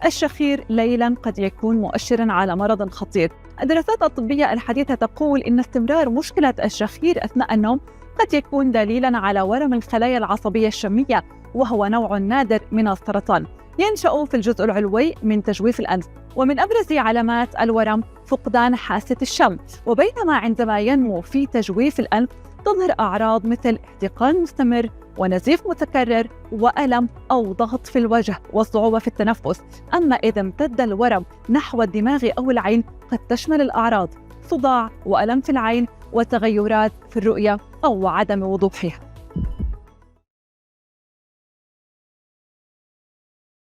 الشخير ليلاً قد يكون مؤشراً على مرض خطير. الدراسات الطبية الحديثة تقول إن استمرار مشكلة الشخير أثناء النوم قد يكون دليلاً على ورم الخلايا العصبية الشمية، وهو نوع نادر من السرطان ينشأ في الجزء العلوي من تجويف الأنف. ومن أبرز علامات الورم فقدان حاسة الشم، وبينما عندما ينمو في تجويف الأنف تظهر أعراض مثل احتقان مستمر ونزيف متكرر وألم أو ضغط في الوجه وصعوبة في التنفس. أما إذا امتد الورم نحو الدماغ أو العين قد تشمل الأعراض صداع وألم في العين وتغيرات في الرؤية أو عدم وضوحها.